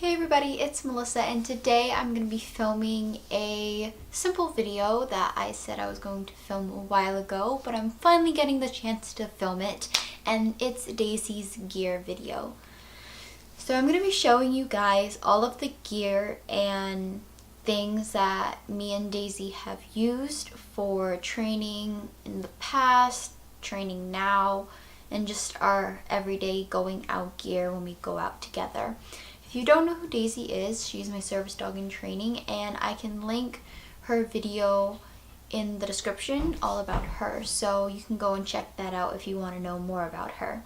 Hey everybody, it's Melissa and today I'm going to be filming a simple video that I said I was going to film a while ago, but I'm finally getting the chance to film it, and it's Daisy's gear video. So I'm going to be showing you guys all of the gear and things that me and Daisy have used for training in the past, training now, and just our everyday going out gear when we go out together. If you don't know who Daisy is, she's my service dog in training, and I can link her video in the description all about her, so you can go and check that out if you want to know more about her.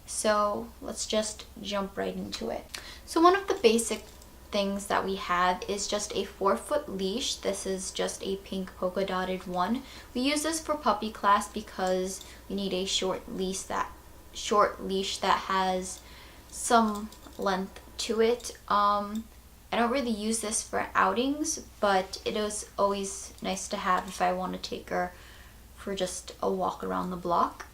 So let's just jump right into it. So one of the basic things that we have is just a 4-foot leash. This is just a pink polka dotted one. We use this for puppy class because we need a short leash that has some length to it. I don't really use this for outings, but it is always nice to have if I want to take her for just a walk around the block.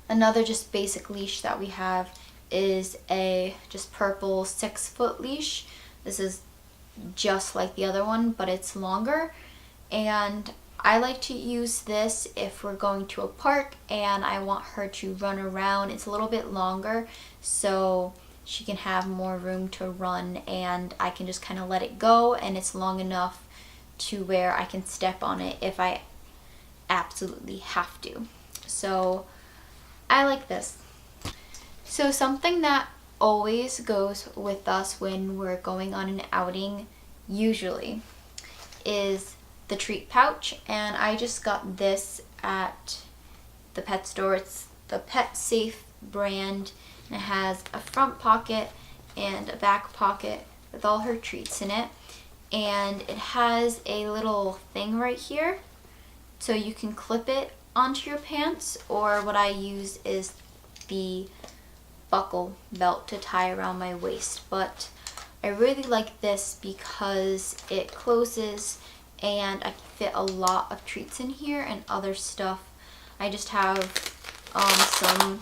Another just basic leash that we have is a just purple 6-foot leash. This is just like the other one, but it's longer, and I like to use this if we're going to a park and I want her to run around. It's a little bit longer, so she can have more room to run, and I can just kind of let it go, and it's long enough to where I can step on it if I absolutely have to. So I like this. So something that always goes with us when we're going on an outing usually is the treat pouch, and I just got this at the pet store. It's the Pet Safe brand, and it has a front pocket and a back pocket with all her treats in it, and it has a little thing right here so you can clip it onto your pants, or what I use is the buckle belt to tie around my waist. But I really like this because it closes and I can fit a lot of treats in here and other stuff. I just have some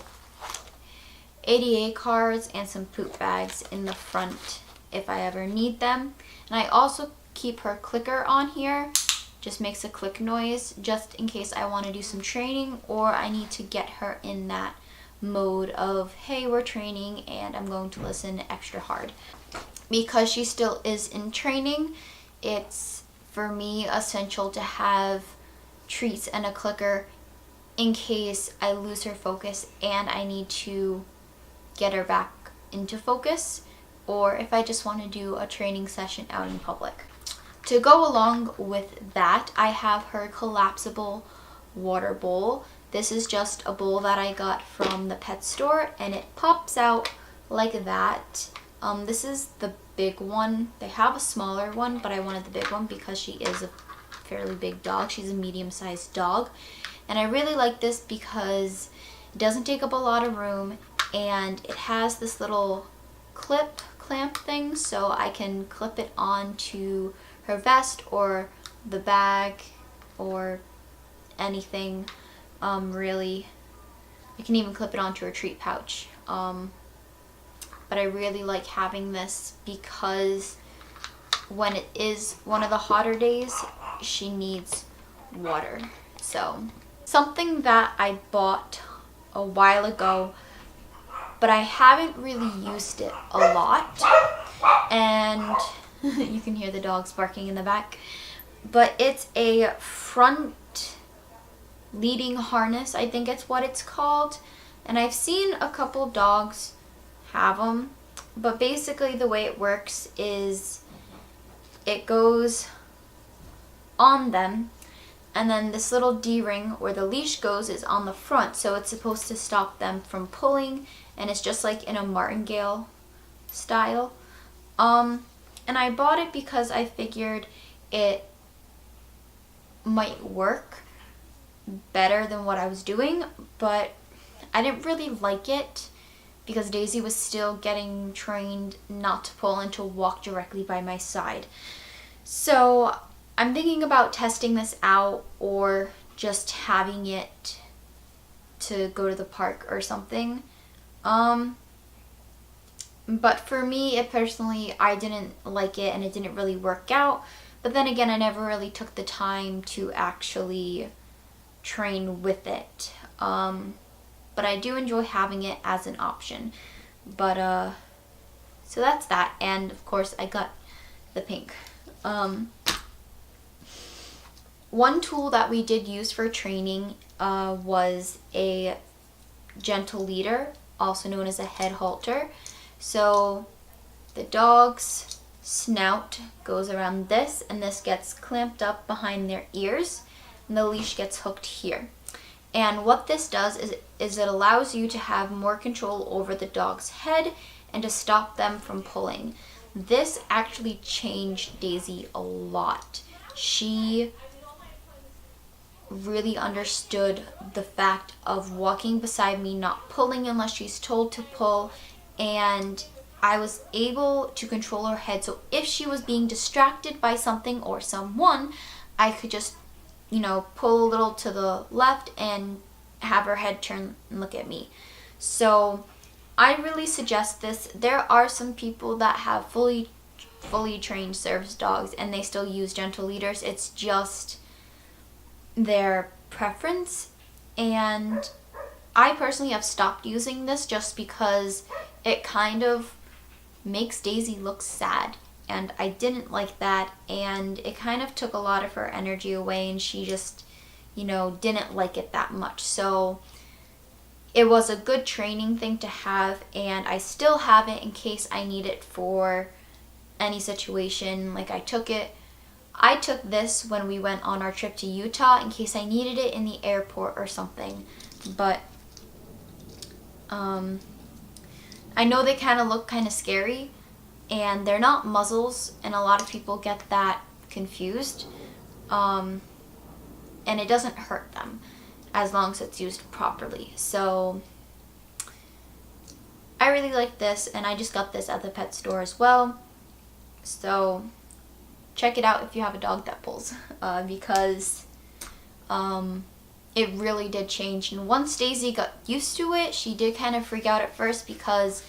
ADA cards and some poop bags in the front if I ever need them. And I also keep her clicker on here. Just makes a click noise just in case I want to do some training or I need to get her in that mode of, hey, we're training and I'm going to listen extra hard. Because she still is in training, it's for me essential to have treats and a clicker in case I lose her focus and I need to get her back into focus, or if I just want to do a training session out in public. To go along with that, I have her collapsible water bowl. This is just a bowl that I got from the pet store, and it pops out like that. This is the big one. They have a smaller one, but I wanted the big one because she is a fairly big dog. She's a medium-sized dog, and I really like this because it doesn't take up a lot of room, and it has this little clamp thing, so I can clip it onto her vest or the bag or anything. Really, I can even clip it onto her treat pouch. But I really like having this because when it is one of the hotter days, she needs water. So something that I bought a while ago, but I haven't really used it a lot, and you can hear the dogs barking in the back, but it's a front leading harness, I think it's what it's called, and I've seen a couple dogs have them, but basically the way it works is it goes on them, and then this little D-ring where the leash goes is on the front, so it's supposed to stop them from pulling, and it's just like in a martingale style. And I bought it because I figured it might work better than what I was doing, but I didn't really like it because Daisy was still getting trained not to pull and to walk directly by my side. So I'm thinking about testing this out or just having it to go to the park or something. But for me, it personally, I didn't like it and it didn't really work out. But then again, I never really took the time to actually train with it. But I do enjoy having it as an option. But so that's that. And of course, I got the pink. One tool that we did use for training was a gentle leader, also known as a head halter. So the dog's snout goes around this, and this gets clamped up behind their ears, and the leash gets hooked here. And what this does is it allows you to have more control over the dog's head and to stop them from pulling. This actually changed Daisy a lot. She really understood the fact of walking beside me, not pulling unless she's told to pull, and I was able to control her head. So if she was being distracted by something or someone, I could just, pull a little to the left and have her head turn and look at me. So I really suggest this. There are some people that have fully trained service dogs and they still use gentle leaders. It's just their preference, and I personally have stopped using this just because it kind of makes Daisy look sad, and I didn't like that, and it kind of took a lot of her energy away, and she just didn't like it that much. So it was a good training thing to have, and I still have it in case I need it for any situation. Like I took this when we went on our trip to Utah in case I needed it in the airport or something. But I know they kind of look kind of scary, and they're not muzzles, and a lot of people get that confused. And it doesn't hurt them as long as it's used properly. So I really like this, and I just got this at the pet store as well. So check it out if you have a dog that pulls, because it really did change. And once Daisy got used to it, she did kind of freak out at first because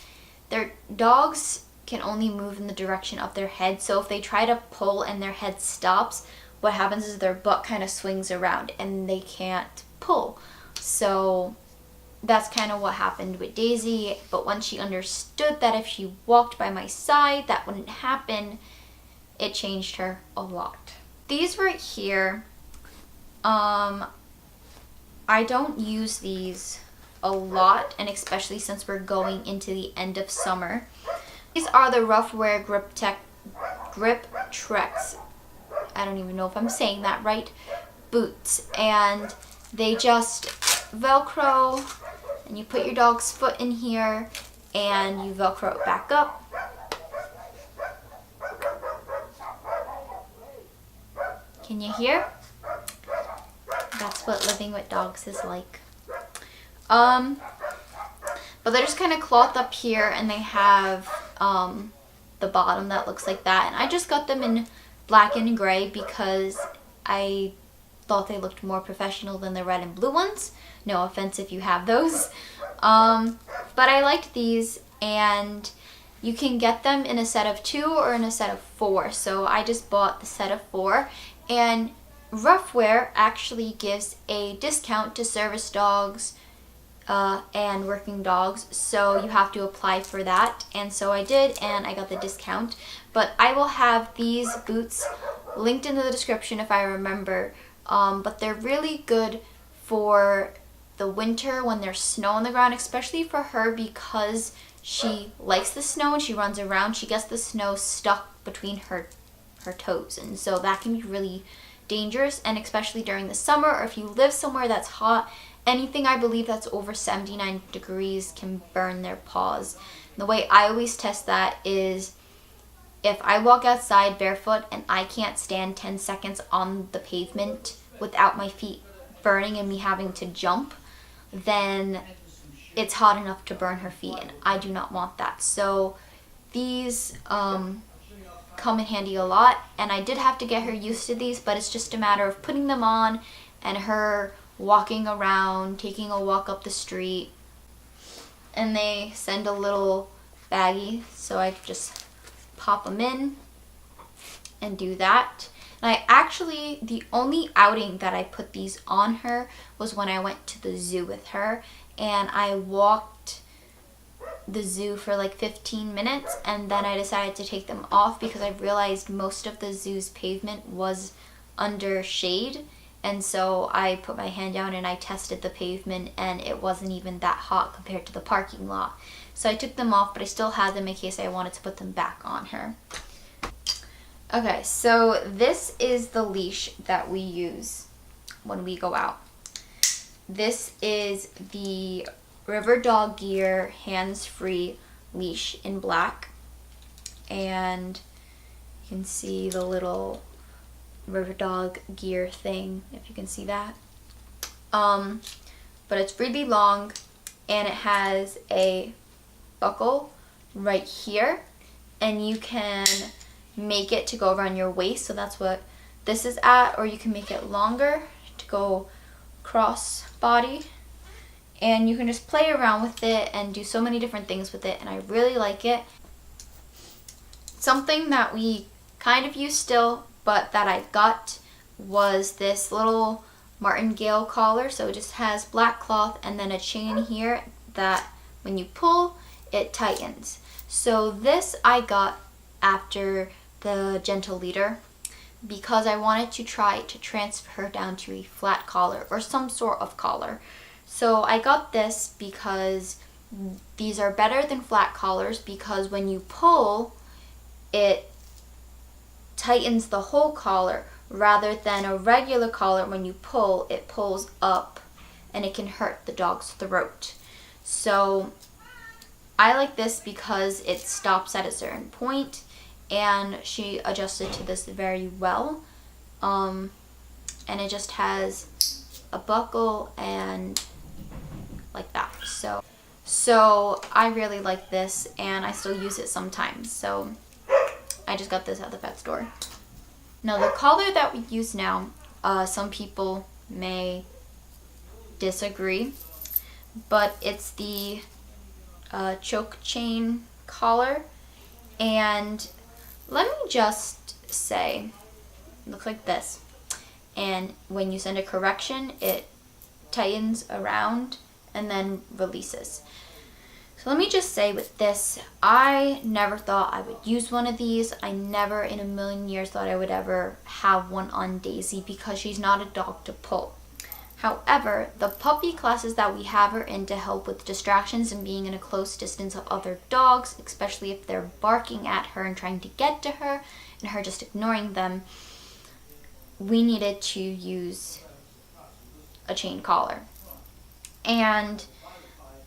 their dogs can only move in the direction of their head. So if they try to pull and their head stops, what happens is their butt kind of swings around and they can't pull. So that's kind of what happened with Daisy. But once she understood that if she walked by my side, that wouldn't happen, it changed her a lot. These right here, I don't use these a lot, and especially since we're going into the end of summer. These are the Rough Wear Grip Trex, I don't even know if I'm saying that right, boots. And they just Velcro, and you put your dog's foot in here and you Velcro it back up. Can you hear? That's what living with dogs is like. But they're just kind of cloth up here, and they have the bottom that looks like that. And I just got them in black and gray because I thought they looked more professional than the red and blue ones. No offense if you have those. But I liked these, and you can get them in a set of 2 or in a set of 4. So I just bought the set of 4. And Rough Wear actually gives a discount to service dogs and working dogs, so you have to apply for that. And so I did, and I got the discount. But I will have these boots linked in the description if I remember. But they're really good for the winter when there's snow on the ground, especially for her because she likes the snow and she runs around. She gets the snow stuck between her toes, and so that can be really dangerous. And especially during the summer, or if you live somewhere that's hot, anything I believe that's over 79 degrees can burn their paws. And the way I always test that is if I walk outside barefoot and I can't stand 10 seconds on the pavement without my feet burning and me having to jump, then it's hot enough to burn her feet, and I do not want that. So these come in handy a lot, and I did have to get her used to these, but it's just a matter of putting them on and her walking around, taking a walk up the street, and they send a little baggy, so I just pop them in and do that. And the only outing that I put these on her was when I went to the zoo with her, and I walked the zoo for like 15 minutes, and then I decided to take them off because I realized most of the zoo's pavement was under shade, and so I put my hand down and I tested the pavement, and it wasn't even that hot compared to the parking lot. So I took them off, but I still had them in case I wanted to put them back on her. Okay, so this is the leash that we use when we go out. This is the River Dog Gear hands-free leash in black, and you can see the little River Dog Gear thing, if you can see that. But it's really long, and it has a buckle right here, and you can make it to go around your waist, so that's what this is at, or you can make it longer to go cross body, and you can just play around with it and do so many different things with it, and I really like it. Something that we kind of use still, but that I got, was this little martingale collar. So it just has black cloth and then a chain here that when you pull, it tightens. So this I got after the Gentle Leader because I wanted to try to transfer her down to a flat collar or some sort of collar. So I got this because these are better than flat collars, because when you pull, it tightens the whole collar, rather than a regular collar. When you pull, it pulls up and it can hurt the dog's throat. So I like this because it stops at a certain point, and she adjusted to this very well. And it just has a buckle and like that. So I really like this, and I still use it sometimes. So I just got this at the pet store. Now the collar that we use now, some people may disagree, but it's the choke chain collar, and let me just say, it looks like this, and when you send a correction, it tightens around and then releases. So let me just say with this, I never thought I would use one of these. I never in a million years thought I would ever have one on Daisy because she's not a dog to pull. However, the puppy classes that we have her in to help with distractions and being in a close distance of other dogs, especially if they're barking at her and trying to get to her and her just ignoring them, we needed to use a chain collar. And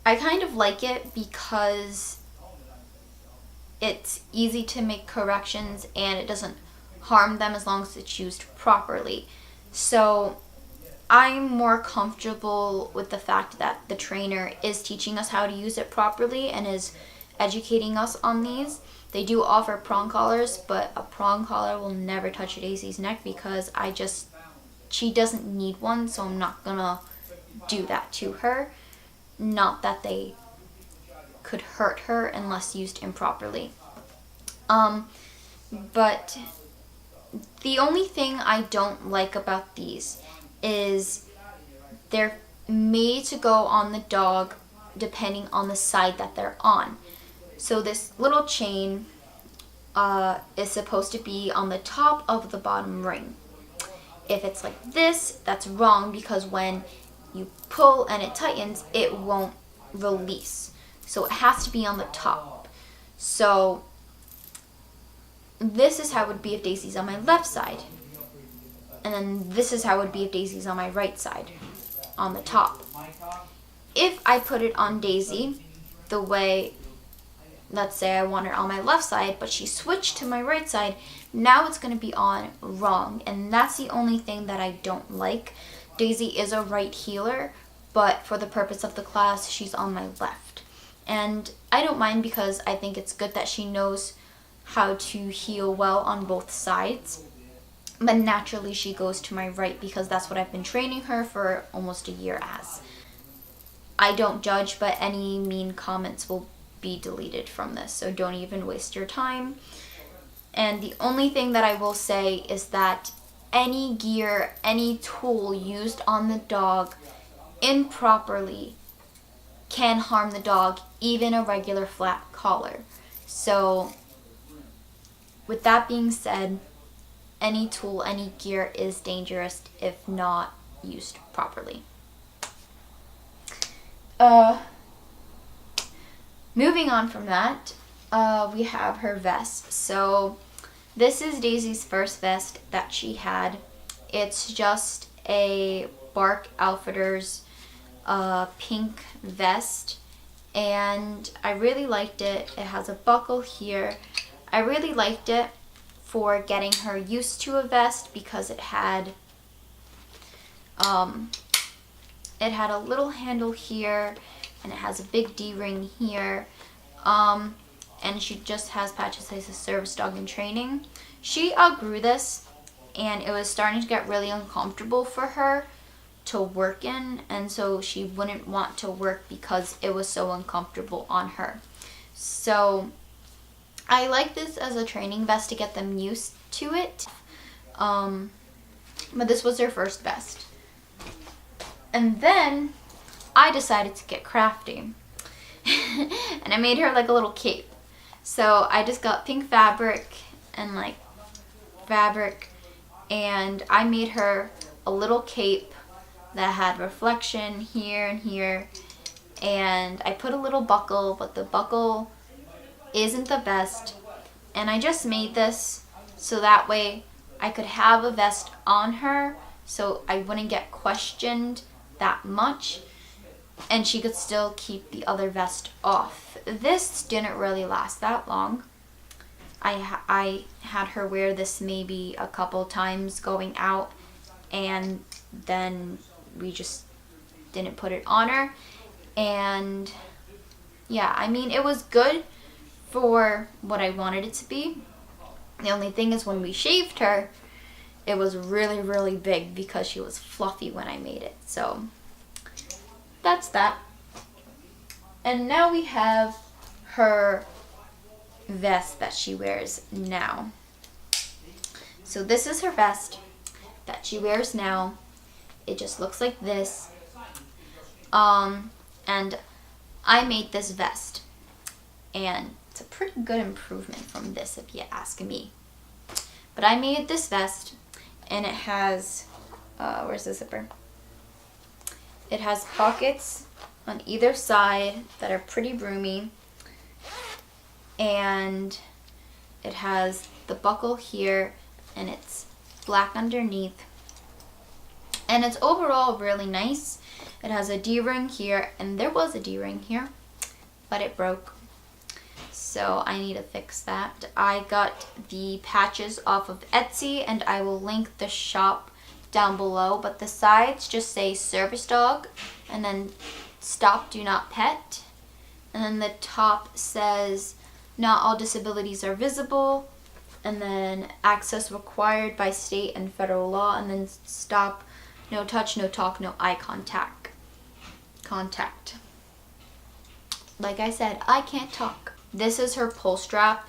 I kind of like it because it's easy to make corrections and it doesn't harm them as long as it's used properly. So I'm more comfortable with the fact that the trainer is teaching us how to use it properly and is educating us on these. They do offer prong collars, but a prong collar will never touch Daisy's neck because she doesn't need one, so I'm not gonna do that to her. Not that they could hurt her unless used improperly. But the only thing I don't like about these is they're made to go on the dog depending on the side that they're on. So this little chain is supposed to be on the top of the bottom ring. If it's like this, that's wrong because when you pull and it tightens, it won't release. So it has to be on the top. So this is how it would be if Daisy's on my left side. And then this is how it would be if Daisy's on my right side, on the top. If I put it on Daisy the way, let's say I want her on my left side, but she switched to my right side, now it's going to be on wrong. And that's the only thing that I don't like. Daisy is a right heeler, but for the purpose of the class, she's on my left. And I don't mind because I think it's good that she knows how to heel well on both sides. But naturally she goes to my right because that's what I've been training her for almost a year as. I don't judge, but any mean comments will be deleted from this. So don't even waste your time. And the only thing that I will say is that any gear, any tool used on the dog improperly can harm the dog, even a regular flat collar. So with that being said, any tool, any gear is dangerous if not used properly. Moving on from that, we have her vest. So this is Daisy's first vest that she had. It's just a Bark Outfitters pink vest, and I really liked it. It has a buckle here. I really liked it for getting her used to a vest because it had a little handle here, and it has a big D-ring here, and she just has patches as a service dog in training. She outgrew this, and it was starting to get really uncomfortable for her to work in, and so she wouldn't want to work because it was so uncomfortable on her. So I like this as a training vest to get them used to it, but this was their first vest. And then I decided to get crafty and I made her like a little cape. So I just got pink fabric and and I made her a little cape that had reflection here and here, and I put a little buckle, but the buckle isn't the best, and I just made this so that way I could have a vest on her so I wouldn't get questioned that much, and she could still keep the other vest off. This didn't really last that long. I had her wear this maybe a couple times going out, and then we just didn't put it on her. And yeah, I mean, it was good for what I wanted it to be. The only thing is when we shaved her, it was really, really big because she was fluffy when I made it. So that's that. And now we have her vest that she wears now. So this is her vest that she wears now. It just looks like this. And I made this vest, and it's a pretty good improvement from this if you ask me. But I made this vest, and it has, where's the zipper? It has pockets on either side that are pretty roomy, and it has the buckle here, and it's black underneath, and it's overall really nice. It has a D-ring here, and there was a D-ring here, but it broke, so I need to fix that. I got the patches off of Etsy, and I will link the shop down below, but the sides just say service dog, and then stop, do not pet, and then the top says not all disabilities are visible, and then access required by state and federal law, and then stop, no touch, no talk, no eye contact. Like I said, I can't talk. This is her pull strap.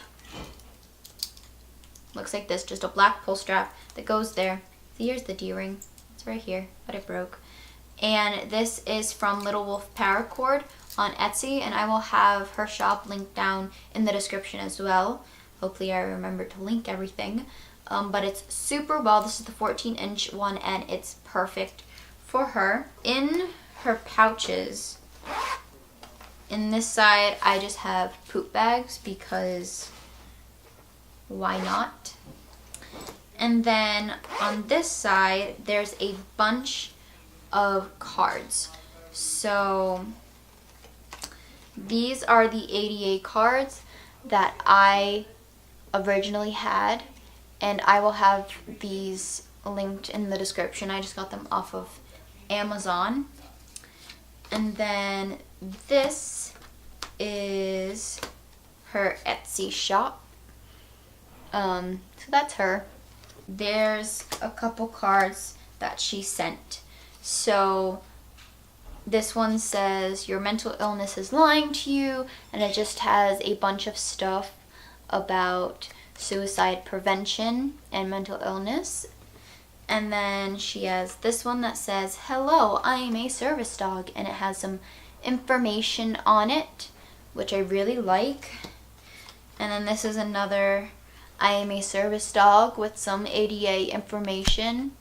Looks like this, just a black pull strap that goes there. See, here's the D-ring. It's right here, but it broke. And this is from Little Wolf Paracord on Etsy, and I will have her shop linked down in the description as well. Hopefully I remember to link everything. But it's super well. This is the 14-inch one, and it's perfect for her. In her pouches, in this side, I just have poop bags because why not? And then on this side, there's a bunch of cards. So these are the ADA cards that I originally had, and I will have these linked in the description. I just got them off of Amazon. And then this is her Etsy shop. So that's her. There's a couple cards that she sent. So This one says your mental illness is lying to you, and it just has a bunch of stuff about suicide prevention and mental illness. And then she has this one that says, hello, I am a service dog, and it has some information on it, which I really like. And then this is another, I am a service dog, with some ADA information.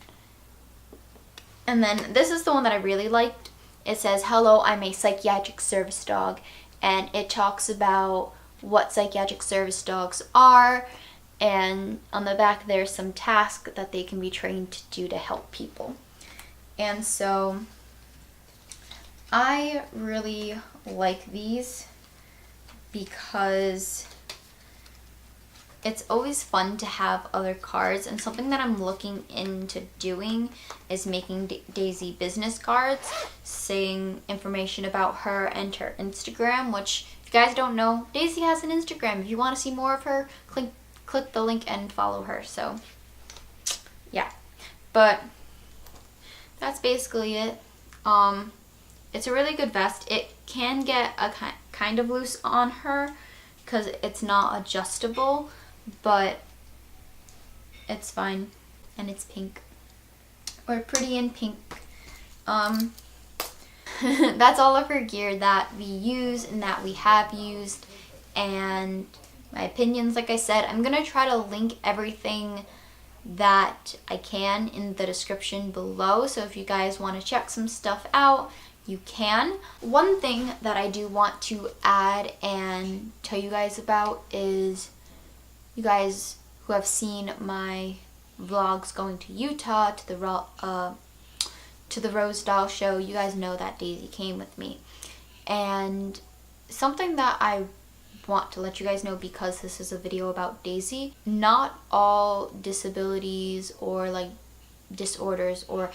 And then this is the one that I really liked. It says, hello, I'm a psychiatric service dog, and it talks about what psychiatric service dogs are, and on the back there's some tasks that they can be trained to do to help people. And so I really like these because it's always fun to have other cards, and something that I'm looking into doing is making Daisy business cards saying information about her and her Instagram, which if you guys don't know, Daisy has an Instagram. If you want to see more of her, click the link and follow her. So yeah, but that's basically it. It's a really good vest. It can get a kind of loose on her because it's not adjustable, but it's fine, and it's pink. We're pretty in pink. That's all of her gear that we use and that we have used, and my opinions. Like I said, I'm gonna try to link everything that I can in the description below, so if you guys want to check some stuff out, you can. One thing that I do want to add and tell you guys about is, you guys who have seen my vlogs going to Utah to the Rose Doll show, you guys know that Daisy came with me. And something that I want to let you guys know, because this is a video about Daisy, not all disabilities or like disorders or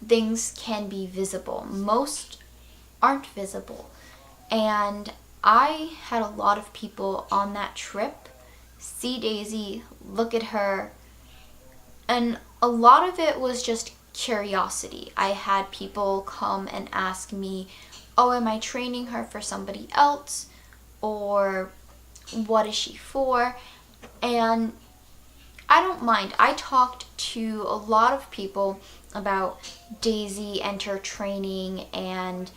things can be visible. Most aren't visible. And I had a lot of people on that trip see Daisy, look at her, and a lot of it was just curiosity. I had people come and ask me, oh, am I training her for somebody else? Or what is she for? And I don't mind. I talked to a lot of people about Daisy and her training and,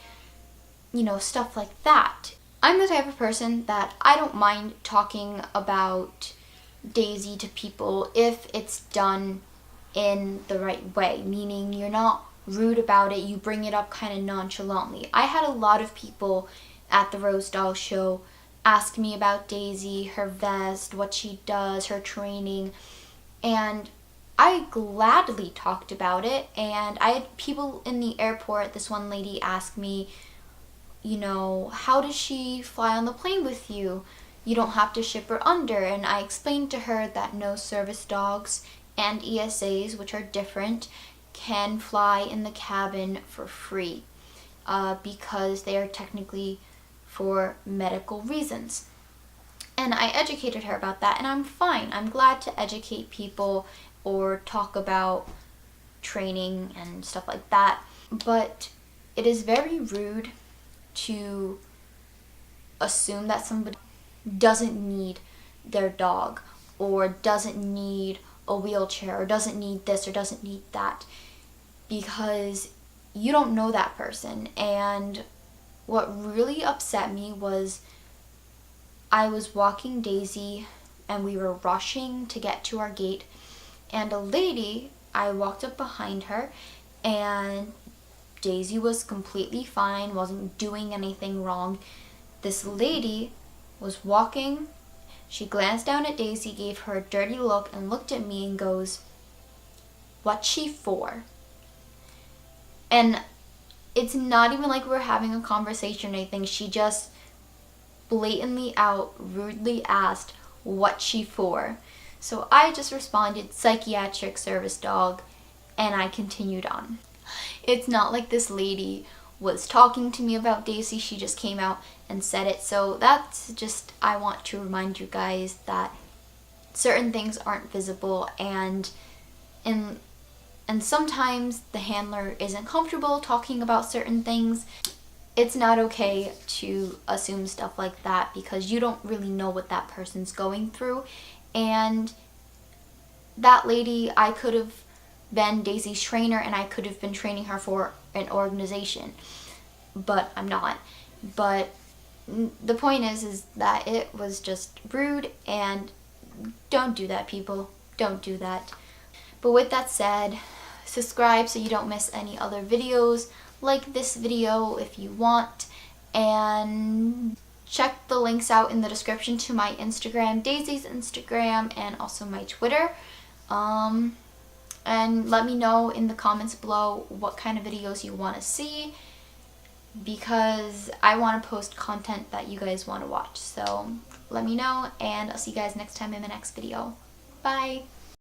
you know, stuff like that. I'm the type of person that I don't mind talking about Daisy to people if it's done in the right way, meaning you're not rude about it, you bring it up kind of nonchalantly. I had a lot of people at the Rose Doll show ask me about Daisy, her vest, what she does, her training, and I gladly talked about it. And I had people in the airport, this one lady asked me, you know, how does she fly on the plane with you? You don't have to ship her under. And I explained to her that no service dogs and ESAs, which are different, can fly in the cabin for free because they are technically for medical reasons. And I educated her about that, and I'm fine. I'm glad to educate people or talk about training and stuff like that. But it is very rude to assume that somebody doesn't need their dog or doesn't need a wheelchair or doesn't need this or doesn't need that, because you don't know that person. And what really upset me was I was walking Daisy and we were rushing to get to our gate, and a lady, I walked up behind her, and Daisy was completely fine, wasn't doing anything wrong. This lady was walking, she glanced down at Daisy, gave her a dirty look, and looked at me and goes, "What's she for?" And it's not even like we're having a conversation or anything. She just blatantly out rudely asked, "What's she for?" So I just responded, "Psychiatric service dog," and I continued on. It's not like this lady was talking to me about Daisy, she just came out and said it. So that's just, I want to remind you guys that certain things aren't visible, and in And sometimes the handler isn't comfortable talking about certain things. It's not okay to assume stuff like that because you don't really know what that person's going through. And that lady, I could have been Daisy's trainer and I could have been training her for an organization, but I'm not. But the point is that it was just rude, and don't do that, people. Don't do that. But with that said, subscribe so you don't miss any other videos. Like this video if you want, and check the links out in the description to my Instagram, Daisy's Instagram, and also my Twitter. And let me know in the comments below what kind of videos you want to see, because I want to post content that you guys want to watch. So let me know, and I'll see you guys next time in the next video. Bye!